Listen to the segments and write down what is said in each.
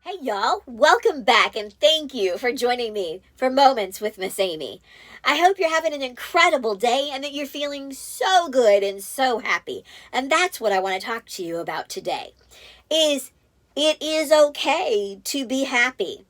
Hey y'all, welcome back and thank you for joining me for Moments with Miss Amy. I hope you're having an incredible day and that you're feeling so good and so happy. And that's what I want to talk to you about today. Is it is okay to be happy.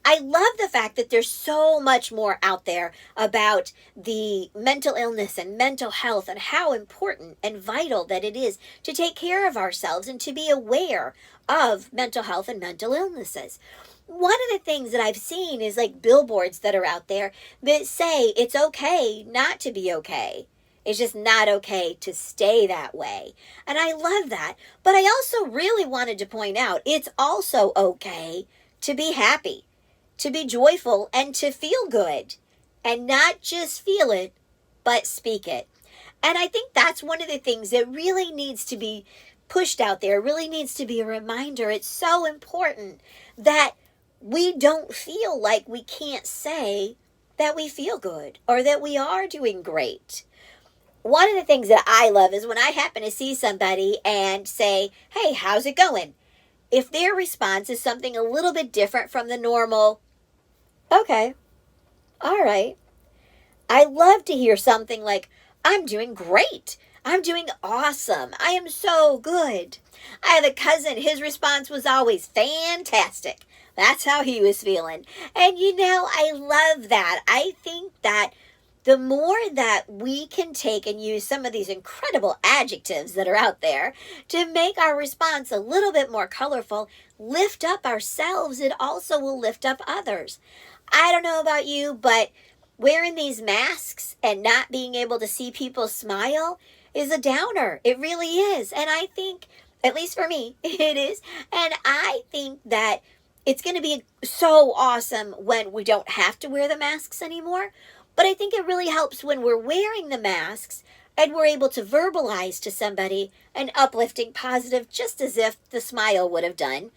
I love the fact that there's so much more out there about the mental illness and mental health and how important and vital that it is to take care of ourselves and to be aware of mental health and mental illnesses. One of the things that I've seen is like billboards that are out there that say it's okay not to be okay. It's just not okay to stay that way. And I love that. But I also really wanted to point out it's also okay to be happy, to be joyful, and to feel good, and not just feel it, but speak it. And I think that's one of the things that really needs to be pushed out there, really needs to be a reminder. It's so important that we don't feel like we can't say that we feel good or that we are doing great. One of the things that I love is when I happen to see somebody and say, hey, how's it going? If their response is something a little bit different from the normal, okay, all right. I love to hear something like, I'm doing great. I'm doing awesome. I am so good. I have a cousin, his response was always fantastic. That's how he was feeling. And I love that. I think that the more that we can take and use some of these incredible adjectives that are out there to make our response a little bit more colorful, lift up ourselves, it also will lift up others. I don't know about you, but wearing these masks and not being able to see people smile is a downer. It really is. And I think, at least for me, it is. And I think that it's going to be so awesome when we don't have to wear the masks anymore. But I think it really helps when we're wearing the masks and we're able to verbalize to somebody an uplifting positive, just as if the smile would have done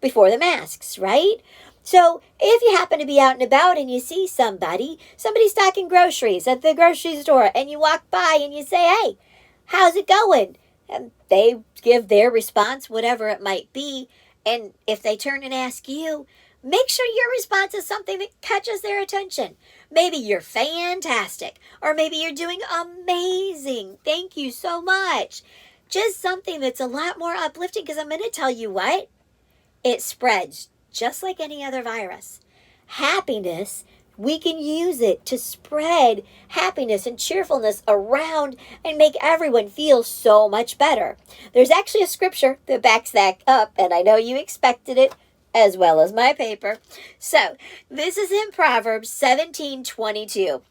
before the masks, right? So if you happen to be out and about and you see somebody stocking groceries at the grocery store, and you walk by and you say, hey, how's it going? And they give their response, whatever it might be. And if they turn and ask you, make sure your response is something that catches their attention. Maybe you're fantastic, or maybe you're doing amazing. Thank you so much. Just something that's a lot more uplifting, because I'm going to tell you what, it spreads just like any other virus. Happiness, we can use it to spread happiness and cheerfulness around and make everyone feel so much better. There's actually a scripture that backs that up, and I know you expected it, as well as my paper. So, this is in Proverbs 17:22.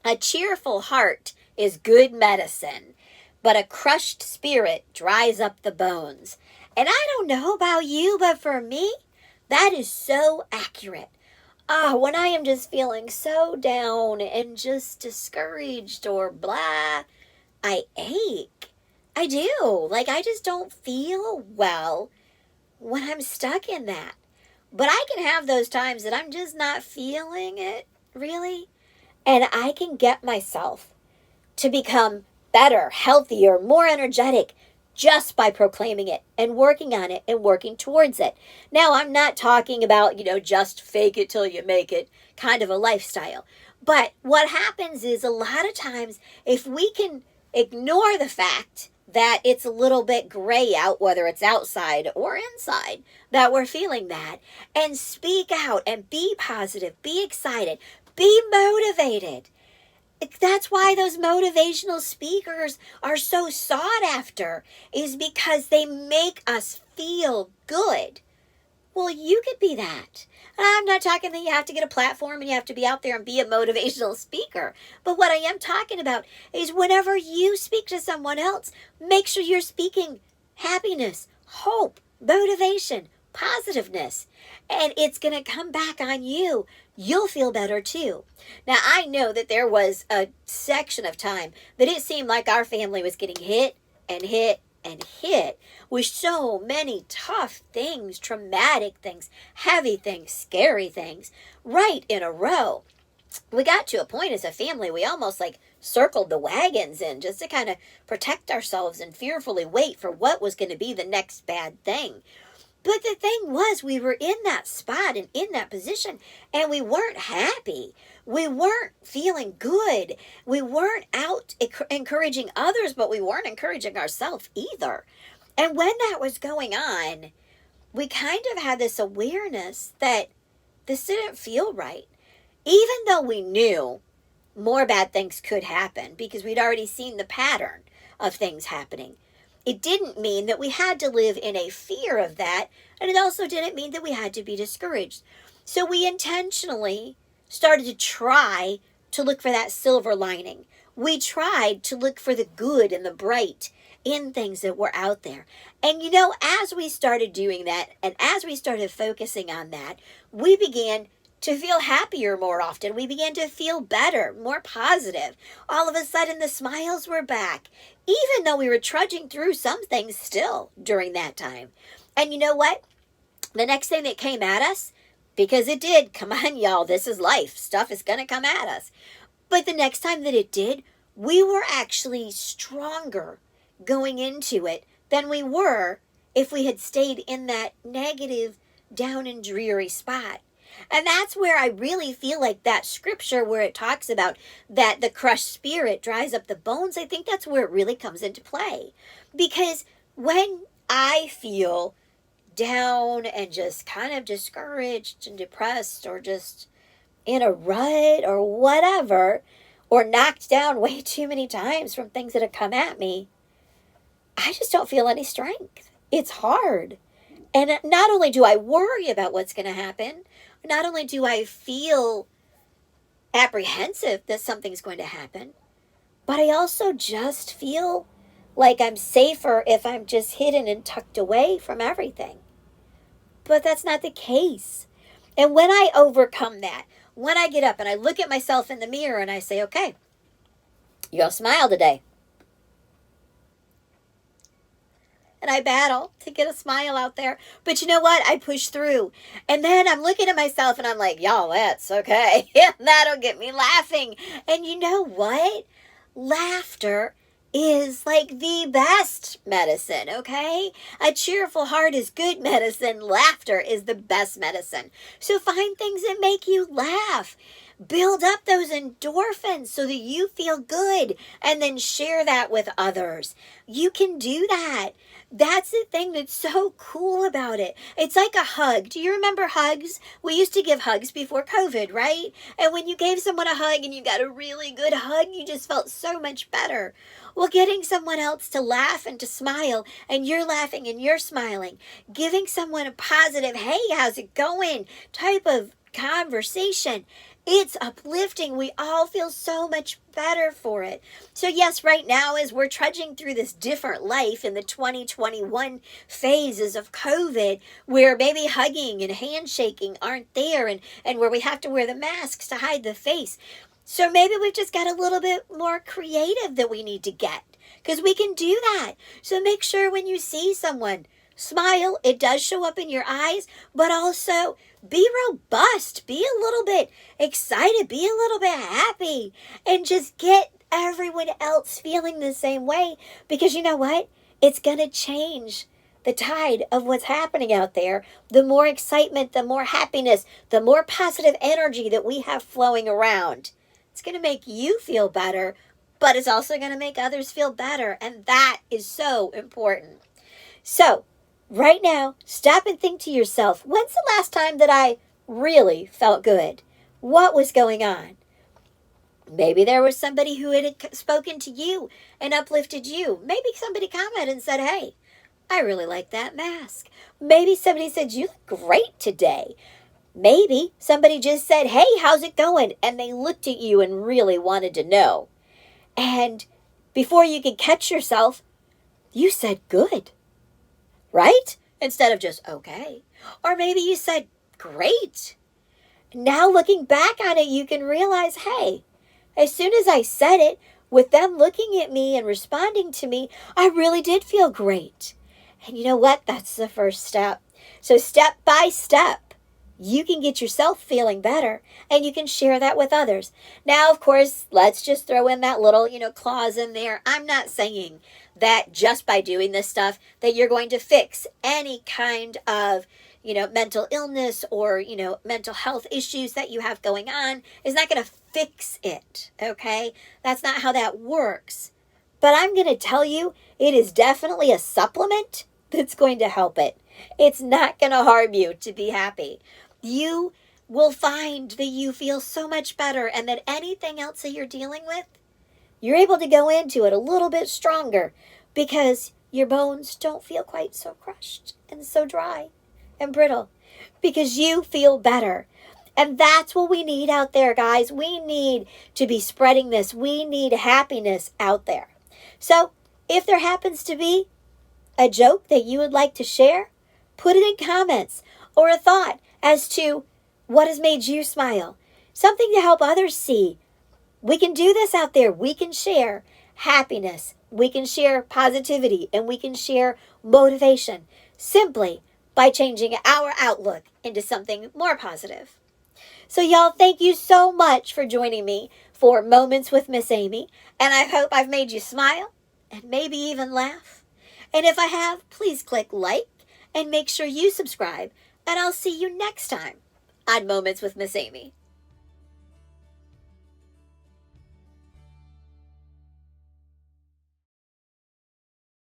A cheerful heart is good medicine, but a crushed spirit dries up the bones. And I don't know about you, but for me, that is so accurate. When I am just feeling so down and just discouraged or blah, I ache. I do. Like, I just don't feel well when I'm stuck in that. But I can have those times that I'm just not feeling it, really. And I can get myself to become better, healthier, more energetic just by proclaiming it and working on it and working towards it. Now, I'm not talking about, just fake it till you make it kind of a lifestyle. But what happens is a lot of times, if we can ignore the fact that it's a little bit gray out, whether it's outside or inside, that we're feeling that, and speak out and be positive, be excited, be motivated. That's why those motivational speakers are so sought after, is because they make us feel good. Well, you could be that. I'm not talking that you have to get a platform and you have to be out there and be a motivational speaker. But what I am talking about is whenever you speak to someone else, make sure you're speaking happiness, hope, motivation, positiveness. And it's going to come back on you. You'll feel better too. Now, I know that there was a section of time that it seemed like our family was getting hit and hit and hit with so many tough things, traumatic things, heavy things, scary things, right in a row. We got to a point as a family, we almost like circled the wagons in just to kind of protect ourselves and fearfully wait for what was going to be the next bad thing. But the thing was, we were in that spot and in that position, and we weren't happy. We weren't feeling good. We weren't out encouraging others, but we weren't encouraging ourselves either. And when that was going on, we kind of had this awareness that this didn't feel right. Even though we knew more bad things could happen because we'd already seen the pattern of things happening, it didn't mean that we had to live in a fear of that, and it also didn't mean that we had to be discouraged. So we intentionally started to try to look for that silver lining. We tried to look for the good and the bright in things that were out there. And as we started doing that, and as we started focusing on that, we began to feel happier more often. We began to feel better, more positive. All of a sudden, the smiles were back, even though we were trudging through some things still during that time. And you know what? The next thing that came at us, because it did, come on, y'all, this is life. Stuff is going to come at us. But the next time that it did, we were actually stronger going into it than we were if we had stayed in that negative, down and dreary spot. And that's where I really feel like that scripture where it talks about that the crushed spirit dries up the bones, I think that's where it really comes into play. Because when I feel down and just kind of discouraged and depressed or just in a rut or whatever, or knocked down way too many times from things that have come at me, I just don't feel any strength. It's hard. And not only do I worry about what's going to happen, not only do I feel apprehensive that something's going to happen, but I also just feel like I'm safer if I'm just hidden and tucked away from everything. But that's not the case. And when I overcome that, when I get up and I look at myself in the mirror and I say, okay, you gotta smile today. And I battle to get a smile out there. But you know what? I push through. And then I'm looking at myself and I'm like, y'all, that's okay. That'll get me laughing. And you know what? Laughter is like the best medicine, okay? A cheerful heart is good medicine. Laughter is the best medicine. So find things that make you laugh. Build up those endorphins so that you feel good and then share that with others. You can do that. That's the thing that's so cool about it. It's like a hug. Do you remember hugs? We used to give hugs before COVID, right? And when you gave someone a hug and you got a really good hug, you just felt so much better. Well, getting someone else to laugh and to smile, and you're laughing and you're smiling, giving someone a positive, hey, how's it going type of conversation, it's uplifting. We all feel so much better for it. So yes, right now as we're trudging through this different life in the 2021 phases of COVID, where maybe hugging and handshaking aren't there and where we have to wear the masks to hide the face. So maybe we've just got a little bit more creative that we need to get, because we can do that. So make sure when you see someone, smile. It does show up in your eyes, but also be robust, be a little bit excited, be a little bit happy, and just get everyone else feeling the same way, because you know what? It's going to change the tide of what's happening out there. The more excitement, the more happiness, the more positive energy that we have flowing around. It's going to make you feel better, but it's also going to make others feel better, and that is so important. So, right now, stop and think to yourself, when's the last time that I really felt good? What was going on? Maybe there was somebody who had spoken to you and uplifted you. Maybe somebody commented and said, hey, I really like that mask. Maybe somebody said, you look great today. Maybe somebody just said, hey, how's it going? And they looked at you and really wanted to know. And before you could catch yourself, you said good. Right? Instead of just, okay. Or maybe you said, great. Now looking back on it, you can realize, hey, as soon as I said it, with them looking at me and responding to me, I really did feel great. And you know what? That's the first step. So step by step, you can get yourself feeling better and you can share that with others. Now, of course, let's just throw in that little, clause in there. I'm not saying that just by doing this stuff that you're going to fix any kind of, mental illness or, mental health issues that you have going on. Is not going to fix it, okay? That's not how that works. But I'm going to tell you, it is definitely a supplement that's going to help it. It's not going to harm you to be happy. You will find that you feel so much better and that anything else that you're dealing with, you're able to go into it a little bit stronger because your bones don't feel quite so crushed and so dry and brittle because you feel better. And that's what we need out there, guys. We need to be spreading this. We need happiness out there. So if there happens to be a joke that you would like to share, put it in comments, or a thought as to what has made you smile. Something to help others see. We can do this out there. We can share happiness. We can share positivity. And we can share motivation simply by changing our outlook into something more positive. So y'all, thank you so much for joining me for Moments with Miss Amy. And I hope I've made you smile and maybe even laugh. And if I have, please click like and make sure you subscribe. And I'll see you next time on Moments with Miss Amy.